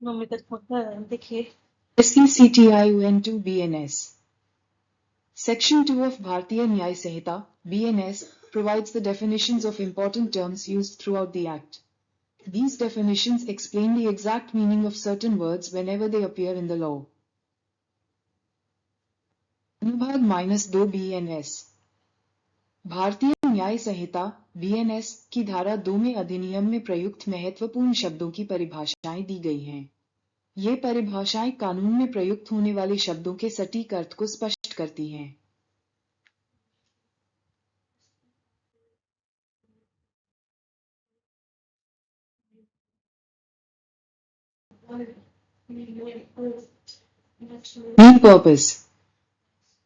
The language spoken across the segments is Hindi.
मम्मी का फोन देखिए। SECTIUN2 BNS Section 2 of Bharatiya Nyay Sanhita (BNS) provides the definitions of important terms used throughout the Act. These definitions explain the exact meaning of certain words whenever they appear in the law. अनुभाग-2 BNS भारतीय न्याय संहिता BNS की धारा 2 में अधिनियम में प्रयुक्त महत्वपूर्ण शब्दों की परिभाषाएं दी गई हैं। ये परिभाषाएं कानून में प्रयुक्त होने वाले शब्दों के सटीक अर्थ को स्पष्ट करती हैं। Main purpose.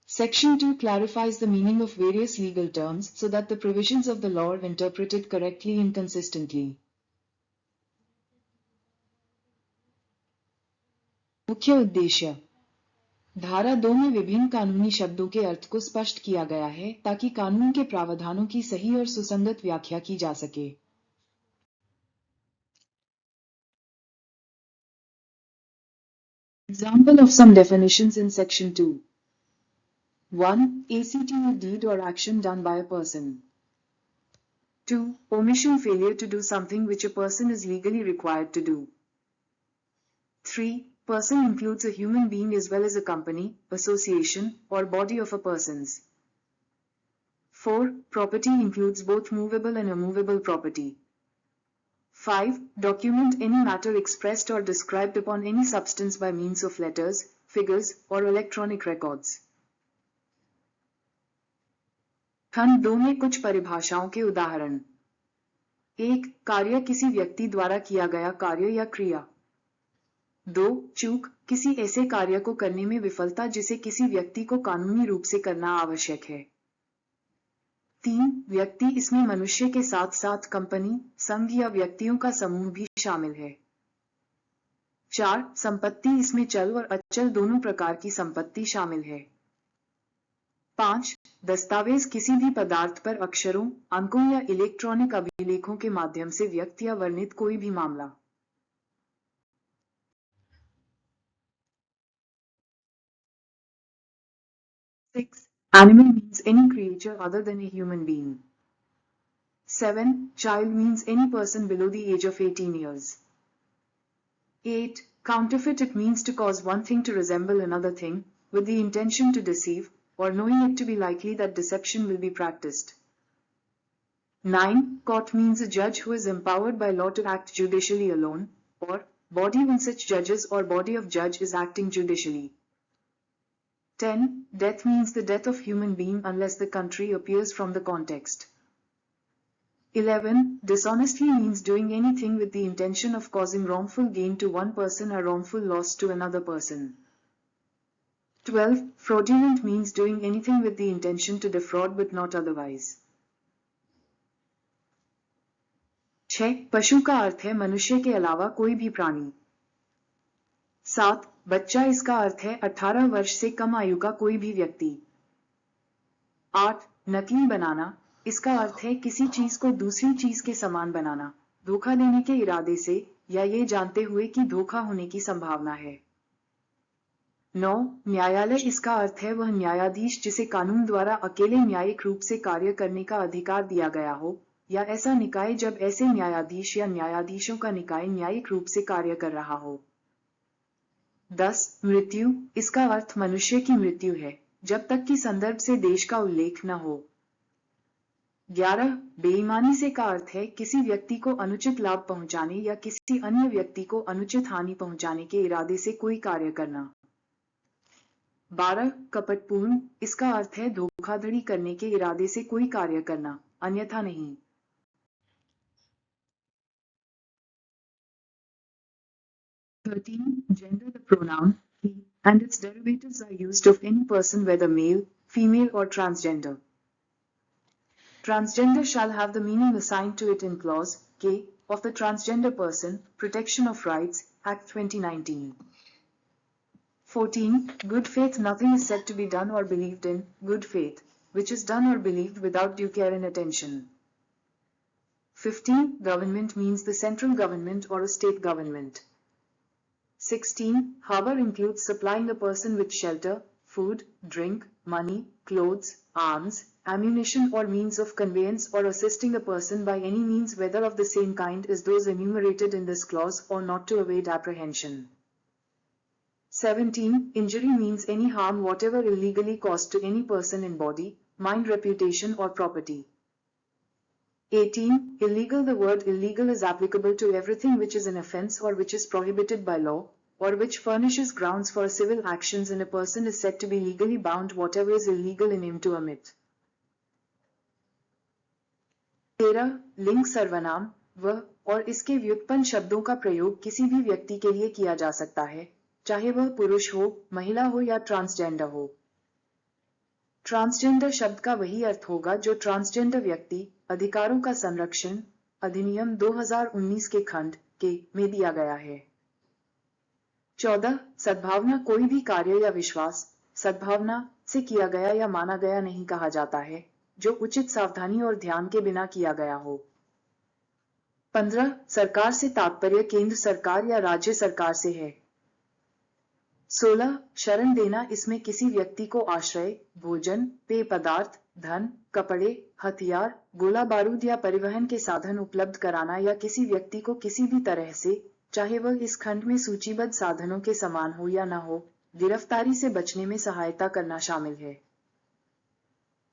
Section 2 clarifies the meaning of various legal terms so that the provisions of the law are interpreted correctly and consistently. मुख्य उद्देश्य धारा 2 में विभिन्न कानूनी शब्दों के अर्थ को स्पष्ट किया गया है ताकि कानून के प्रावधानों की सही और सुसंगत व्याख्या की जा सके। Example of some definitions in Section 2. 1. ACT deed or action done by a person. 2. Omission, failure to do something which a person is legally required to do. 3. Person includes a human being as well as a company, association, or body of a person's. 4. Property includes both movable and immovable property. 5. Document any matter expressed or described upon any substance by means of letters, figures, or electronic records. खंड 2 में कुछ परिभाषाओं के उदाहरण। 1. कार्य किसी व्यक्ति द्वारा किया गया कार्य या क्रिया। 2. चूक किसी ऐसे कार्य को करने में विफलता जिसे किसी व्यक्ति को कानूनी रूप से करना आवश्यक है। 3. व्यक्ति इसमें मनुष्य के साथ साथ कंपनी, संघ या व्यक्तियों का समूह भी शामिल है। 4. संपत्ति इसमें चल और अचल दोनों प्रकार की संपत्ति शामिल है। 5. दस्तावेज किसी भी पदार्थ पर अक्षरों, अंकों या इलेक्ट्रॉनिक अभिलेखों के माध्यम से व्यक्त या वर्णित कोई भी मामला। 6. Animal means any creature other than a human being. 7. Child means any person below the age of 18 years. 8. Counterfeit, it means to cause one thing to resemble another thing, with the intention to deceive, or knowing it to be likely that deception will be practiced. 9. Court means a judge who is empowered by law to act judicially alone, or body when such judges or body of judge is acting judicially. 10. Death means the death of human being unless the country appears from the context. 11. Dishonestly means doing anything with the intention of causing wrongful gain to one person or wrongful loss to another person. 12. Fraudulent means doing anything with the intention to defraud but not otherwise. 6. पशु का अर्थ है मनुष्य के अलावा कोई भी प्राणी। 7. बच्चा इसका अर्थ है 18 वर्ष से कम आयु का कोई भी व्यक्ति। 8. नकली बनाना, इसका अर्थ है किसी चीज को दूसरी चीज के समान बनाना, धोखा देने के इरादे से या ये जानते हुए कि धोखा होने की संभावना है। 9. न्यायालय, इसका अर्थ है वह न्यायाधीश जिसे कानून द्वारा अकेले न्यायिक रूप से कार्य करने का अधिकार दिया गया हो, या ऐसा निकाय जब ऐसे न्यायाधीश या न्यायाधीशों का निकाय न्यायिक रूप से कार्य कर रहा हो। 10. मृत्यु, इसका अर्थ मनुष्य की मृत्यु है, जब तक कि संदर्भ से देश का उल्लेख न हो। 11. बेईमानी से का अर्थ है किसी व्यक्ति को अनुचित लाभ पहुंचाने या किसी अन्य व्यक्ति को अनुचित हानि पहुंचाने के इरादे से कोई कार्य करना। 12. कपटपूर्ण, इसका अर्थ है धोखाधड़ी करने के इरादे से कोई कार्य करना, अन्यथा नहीं। 13. Gender, the pronoun he and its derivatives are used of any person whether male, female or transgender. Transgender shall have the meaning assigned to it in Clause K of the Transgender Person Protection of Rights Act 2019. 14. Good faith, nothing is said to be done or believed in good faith, which is done or believed without due care and attention. 15. Government means the central government or a state government. 16. Harbor includes supplying a person with shelter, food, drink, money, clothes, arms, ammunition or means of conveyance or assisting a person by any means whether of the same kind as those enumerated in this clause or not to evade apprehension. 17. Injury means any harm whatever illegally caused to any person in body, mind, reputation or property. 18. Illegal. The word illegal is applicable to everything which is an offence or which is prohibited by law, or which furnishes grounds for civil actions, and a person is said to be legally bound whatever is illegal in him to omit. 13. लिंग सर्वनाम वह और इसके व्युत्पन्न शब्दों का प्रयोग किसी भी व्यक्ति के लिए किया जा सकता है, चाहे वह पुरुष हो, महिला हो या ट्रांसजेंडर हो। ट्रांसजेंडर शब्द का वही अर्थ होगा जो ट्रांसजेंडर व्यक्ति अधिकारों का संरक्षण अधिनियम 2019 के खंड के में दिया गया है। 14. सद्भावना कोई भी कार्य या विश्वास सद्भावना से किया गया या माना गया नहीं कहा जाता है, जो उचित सावधानी और ध्यान के बिना किया गया हो। 15. सरकार से तात्पर्य केंद्र सरकार या राज्य सरकार से है। 16. शरण देना इसमें किसी व्यक्ति को आश्रय, भोजन, पेय पदार्थ, धन, कपड़े, हथियार, गोला बारूद या परिवहन के साधन उपलब्ध कराना या किसी व्यक्ति को किसी भी तरह से, चाहे वह इस खंड में सूचीबद्ध साधनों के समान हो या न हो, गिरफ्तारी से बचने में सहायता करना शामिल है।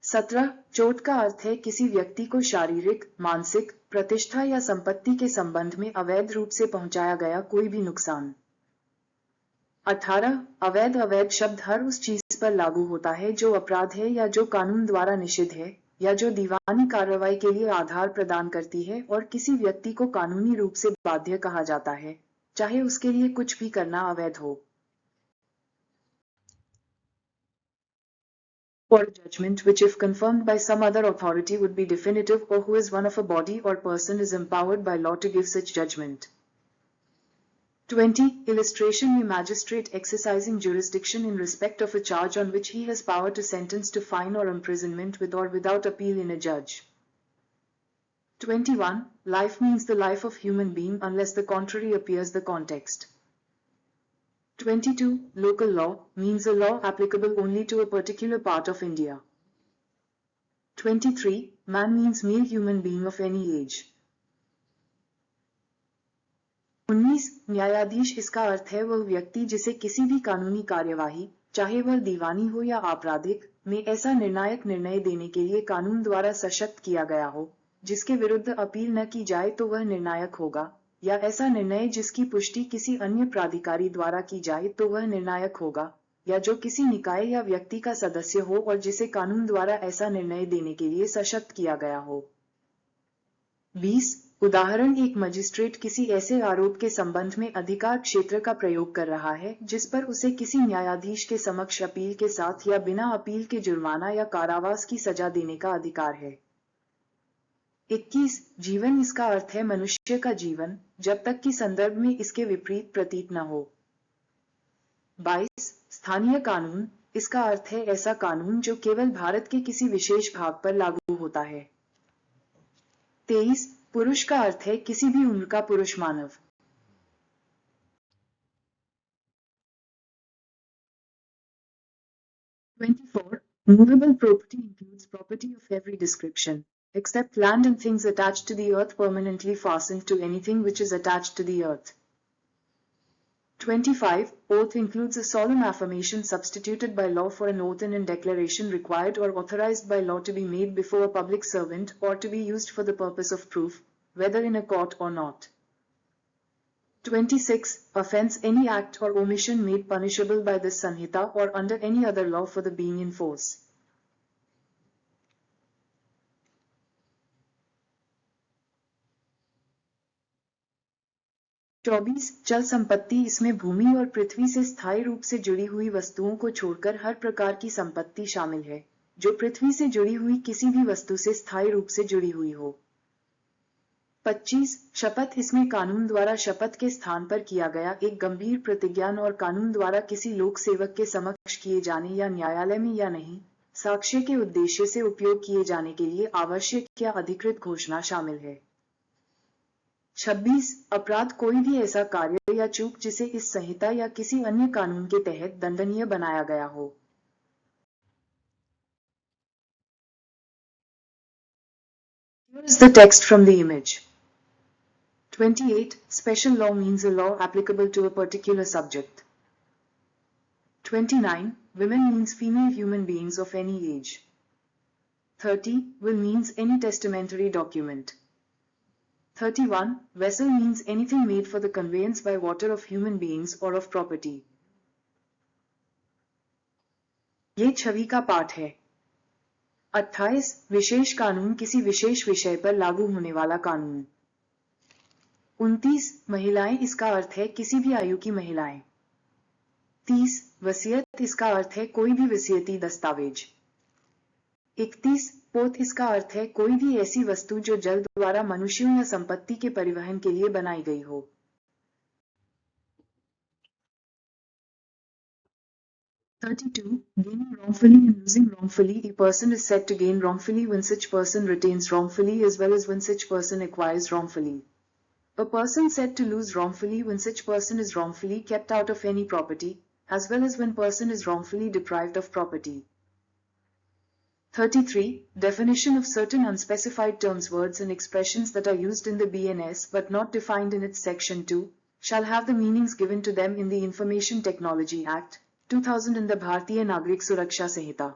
17. चोट का अर्थ है किसी व्यक्ति को शारीरिक, मानसिक, प्रतिष्ठा या संपत्ति के संबंध में अवैध रूप से पहुंचाया गया कोई भी नुकसान। 18. अवैध अवैध शब्द हर उस चीज पर लागू होता है जो अपराध है या जो कानून द्वारा निषिद्ध है या जो दीवानी कार्रवाई के लिए आधार प्रदान करती है और किसी व्यक्ति को कानूनी रूप से बाध्य कहा जाता है, चाहे उसके लिए कुछ भी करना अवैध हो। For a judgment which if confirmed by some other authority would be definitive or who is one of a body or person is empowered by law to give such judgment. 20. Illustration में magistrate exercising jurisdiction in respect of a charge on which he has power to sentence to fine or imprisonment with or without appeal in a judge. 21. Life means the life of human being unless the contrary appears the context. 22. Local law means a law applicable only to a particular part of India. 23. Man means male human being of any age. 19. न्यायाधीश इसका अर्थ है वह व्यक्ति जिसे किसी भी कानूनी कार्यवाही, चाहे वह दीवानी हो या आपराधिक, में ऐसा निर्णायक निर्णय देने के लिए कानून द्वारा सशक्त किया गया हो, जिसके विरुद्ध अपील न की जाए तो वह निर्णायक होगा, या ऐसा निर्णय जिसकी पुष्टि किसी अन्य प्राधिकारी द्वारा की जाए तो वह निर्णायक होगा, या जो किसी निकाय या व्यक्ति का सदस्य हो और जिसे कानून द्वारा ऐसा निर्णय देने के लिए सशक्त किया गया हो। 20. उदाहरण एक मजिस्ट्रेट किसी ऐसे आरोप के संबंध में अधिकार क्षेत्र का प्रयोग कर रहा है जिस पर उसे किसी न्यायाधीश के समक्ष अपील के साथ या बिना अपील के जुर्माना या कारावास की सजा देने का अधिकार है। 21. जीवन इसका अर्थ है मनुष्य का जीवन, जब तक कि संदर्भ में इसके विपरीत प्रतीत न हो। 22. स्थानीय कानून इसका अर्थ है ऐसा कानून जो केवल भारत के किसी विशेष भाग पर लागू होता है। 23. पुरुष का अर्थ है किसी भी उम्र का पुरुष मानव। 24. Movable property includes property of every description, except land and things attached to the earth permanently fastened to anything which is attached to the earth. 25. Oath includes a solemn affirmation substituted by law for an oath in a declaration required or authorized by law to be made before a public servant or to be used for the purpose of proof, whether in a court or not. 26. Offense any act or omission made punishable by this Sanhita or under any other law for the being in force. 24. चल संपत्ति इसमें भूमि और पृथ्वी से स्थायी रूप से जुड़ी हुई वस्तुओं को छोड़कर हर प्रकार की संपत्ति शामिल है, जो पृथ्वी से जुड़ी हुई किसी भी वस्तु से स्थायी रूप से जुड़ी हुई हो। 25. शपथ इसमें कानून द्वारा शपथ के स्थान पर किया गया एक गंभीर प्रतिज्ञान और कानून द्वारा किसी लोक सेवक के समक्ष किए जाने या न्यायालय में या नहीं, साक्ष्य के उद्देश्य से उपयोग किए जाने के लिए आवश्यक या अधिकृत घोषणा शामिल है। 26 अपराध कोई भी ऐसा कार्य या चूक जिसे इस संहिता या किसी अन्य कानून के तहत दंडनीय बनाया गया हो। Here is the text from the image. 28 Special law means a law applicable to a particular subject. 29 Women means female human beings of any age. 30 Will means any testamentary document. 31 Vessel means anything made for the conveyance by water of human beings or of property. ये छवि का पाठ है। 28 विशेष कानून किसी विशेष विषय पर लागू होने वाला कानून। 29 महिलाएं इसका अर्थ है किसी भी आयु की महिलाएं। 30 वसीयत इसका अर्थ है कोई भी वसीयती दस्तावेज। 31 पोत इसका अर्थ है कोई भी ऐसी वस्तु जो जल द्वारा मनुष्यों या संपत्ति के परिवहन के लिए बनाई गई हो। Gaining wrongfully and losing wrongfully. A person is said to gain wrongfully when such person retains wrongfully as well as when such person acquires wrongfully. A person said to lose wrongfully when such person is wrongfully kept out of any property, as well as when person is wrongfully deprived of property. 33. Definition of certain unspecified terms, words and expressions that are used in the BNS but not defined in its Section 2, shall have the meanings given to them in the Information Technology Act, 2000 in the भारतीय नागरिक सुरक्षा संहिता।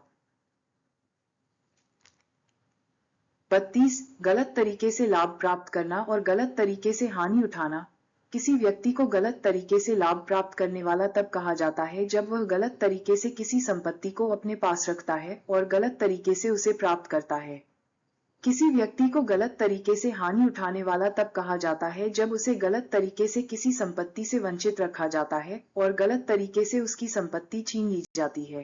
32 गलत तरीके से लाभ प्राप्त करना और गलत तरीके से हानि उठाना। किसी व्यक्ति को गलत तरीके से लाभ प्राप्त करने वाला तब कहा जाता है जब वह गलत तरीके से किसी संपत्ति को अपने पास रखता है और गलत तरीके से उसे प्राप्त करता है। किसी व्यक्ति को गलत तरीके से हानि उठाने वाला तब कहा जाता है जब उसे गलत तरीके से किसी संपत्ति से वंचित रखा जाता है और गलत तरीके से उसकी संपत्ति छीन ली जाती है।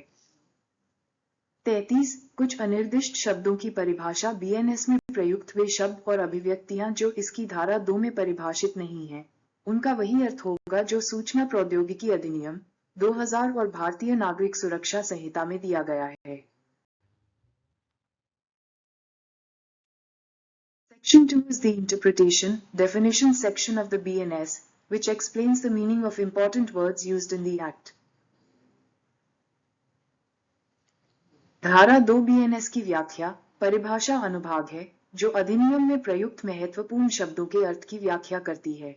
33 कुछ अनिर्दिष्ट शब्दों की परिभाषा। बीएनएस में प्रयुक्त वे शब्द और अभिव्यक्तियां जो इसकी धारा 2 में परिभाषित नहीं हैं, उनका वही अर्थ होगा जो सूचना प्रौद्योगिकी अधिनियम 2000 और भारतीय नागरिक सुरक्षा संहिता में दिया गया है। Section 2 is the interpretation, definition section of the BNS, which explains the meaning of important words used in the Act. धारा 2 BNS की व्याख्या, परिभाषा अनुभाग है, जो अधिनियम में प्रयुक्त महत्वपूर्ण शब्दों के अर्थ की व्याख्या करती है।